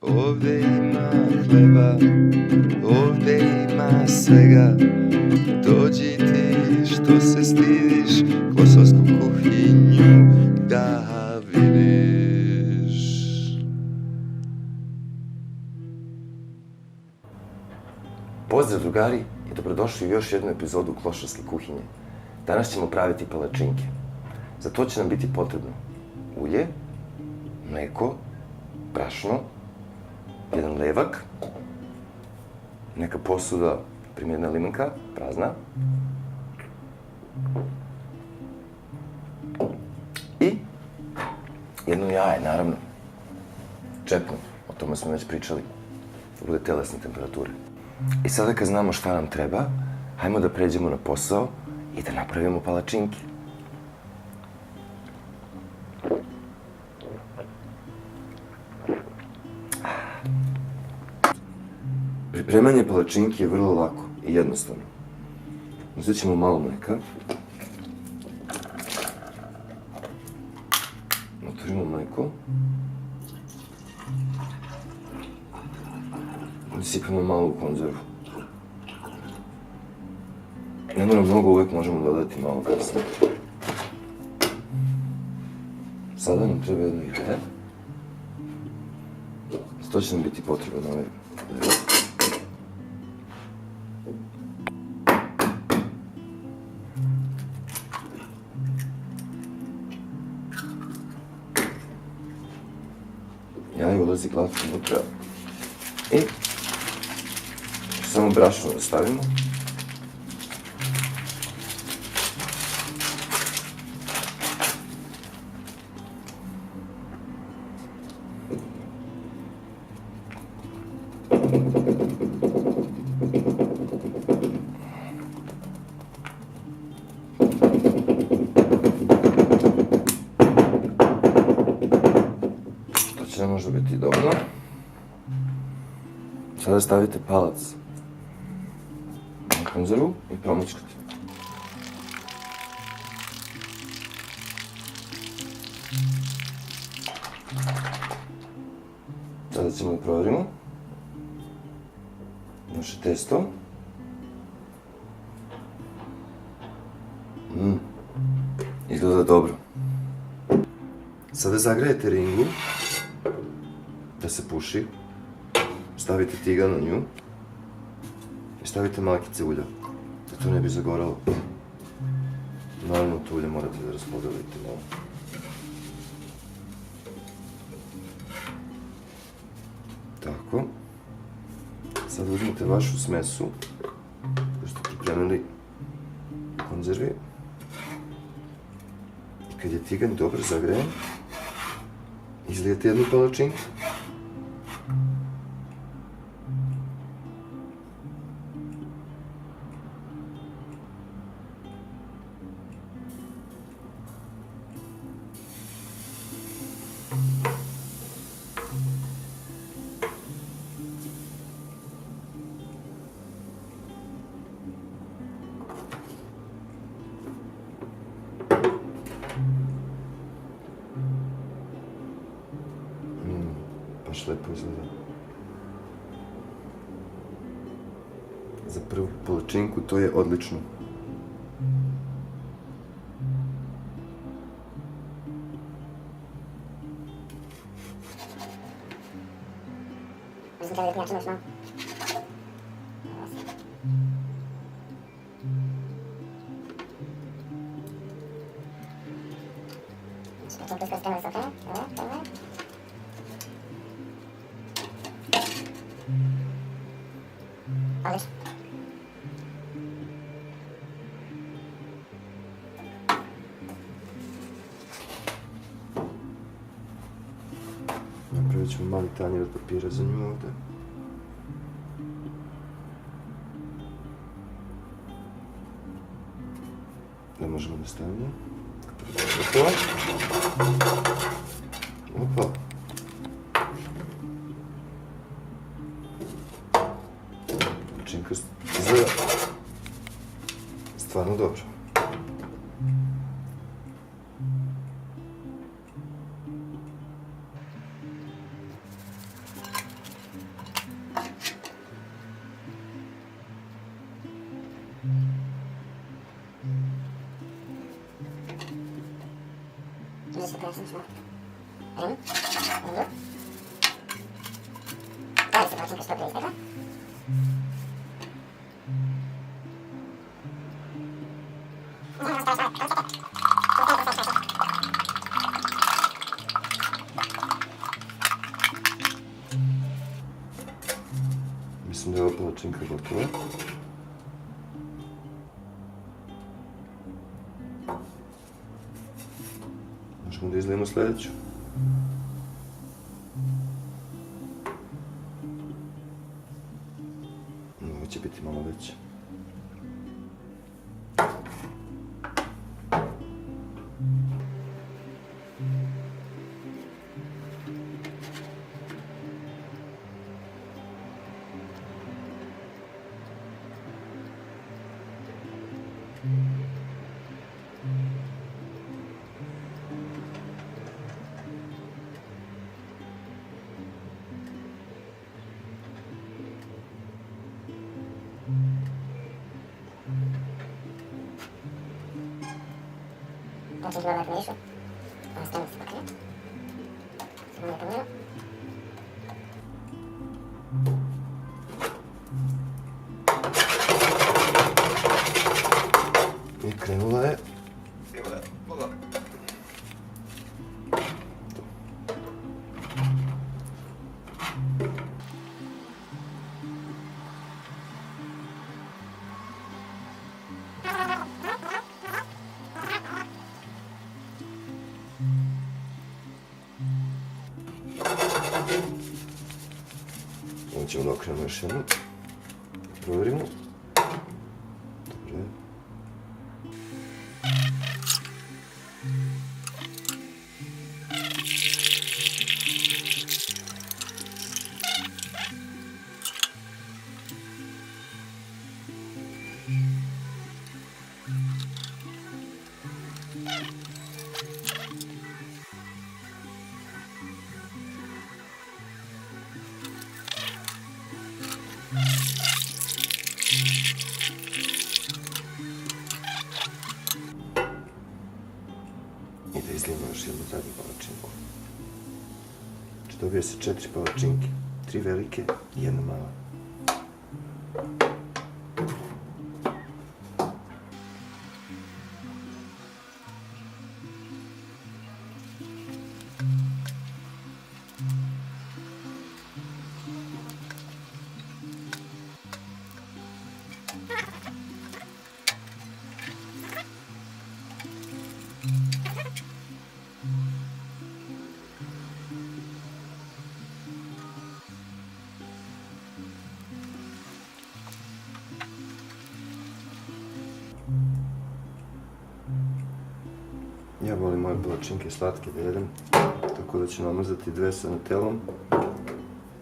Ovde ima hleba, ovde ima svega. Dođi ti što se stidiš, kosovsku kuhinju da vidiš. Pozdrav drugari i dobrodošli u još jednu epizodu Klošarske kuhinje. Danas ćemo praviti palačinke. Za to će nam biti potrebno ulje, mleko, brašno, jedan levak, neka posuda, primjer jedna limenka, prazna, i jedno jaje, naravno, čepno, o tome smo već pričali, da bude telesne temperature. I sada kad znamo šta nam treba, hajmo da pređemo na posao i da napravimo palačinke. Pripremanje palačinki je vrlo lako i jednostavno. Uzet ćemo malo mleka. Otvorimo mleko. Isipamo malo u konzervu. Ne mora mnogo, uvek možemo dodati malo kasnije. Sada nam treba jedno jaje. To će nam biti potreban ovaj levak. Jaje ulazi glatko unutra. I samo brašno da stavimo. To će nam možda biti dovoljno. Sada stavite palac na konzervu i promućkate. Sada ćemo da proverimo naše testo. Izgleda dobro. Sada zagrejete ringu da se puši. Stavite tigan na nju i stavite malkice ulja, da to ne bi zagoralo. Naravno, to ulje morate da raspodelite malo. Tako. Sad uzmite vašu smesu koju ste pripremili u konzervi. I kad je tigan dobro zagrejan, izlijete jednu palačinku. Baš lepo izgleda. Za prvu palačinku to je odlično. Mislim treba da jačimo još malo. Znači, to spremno da se okrene. Ovo. Odlično. Napravit ćemo mali tanjir od papira za nju ovde. Da možemo da stavimo. Opa. Palačinka izgleda stvarno dobro. ja sam smao. Rim. Rim. Daj se palačinka što prije ispekla. Mislim da je ova palačinka gotova. Možemo da izlijemo sljedeću. Ovo će biti malo veće. Palačinke malo lepo mirišu. Pa stavim se pokrene. Samo lijepo miro. I krenula je. Ovo ćemo da okrenemo još jednu. Provjerimo. Dobro je. I da izlijemo još jednu zadnju palačinku. Znači dobije se 4 palačinke, 3 velike i 1 mala. Ja volim moje palačinke slatke da jedem, tako da ću namazati 2 sa nutelom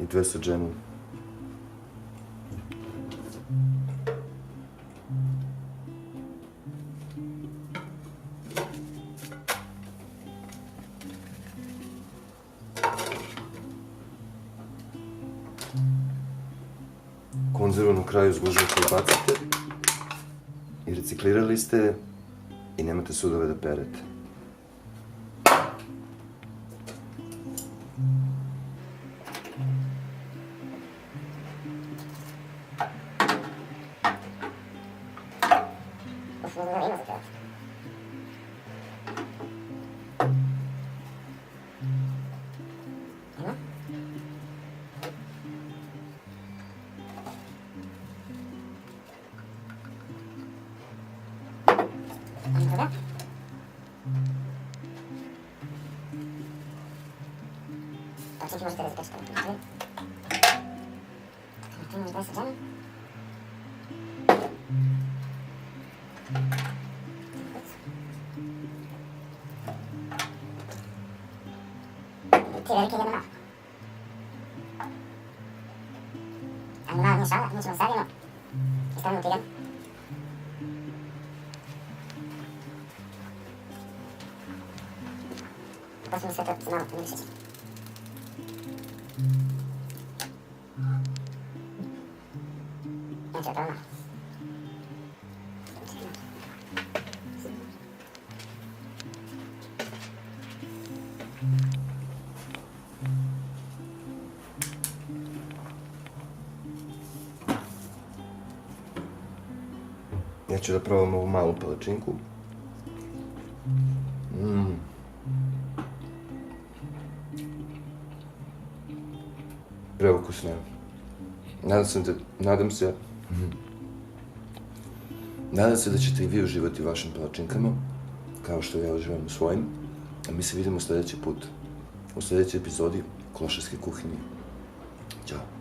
i 2 sa džemom. Konzervu na kraju zgužujete i bacite i reciklirali ste je i nemate sudove da perete. Dobra. Palačinki možete da zapečete. Tu možda sa džemom. Ti velike jedno malo. Ali malo nije šala, mi ćemo stavimo i stavimo ti jedan. Posebno sve to malo pomirišeći. Neće to ono. ću da probam ovu malu palačinku. Preukusno je. Nadam se da ćete i vi uživati u vašim palačinkama, kao što ja uživam u svojim. A mi se vidimo sljedeći put, u sljedećoj epizodi Klošarske kuhinje. Ćao.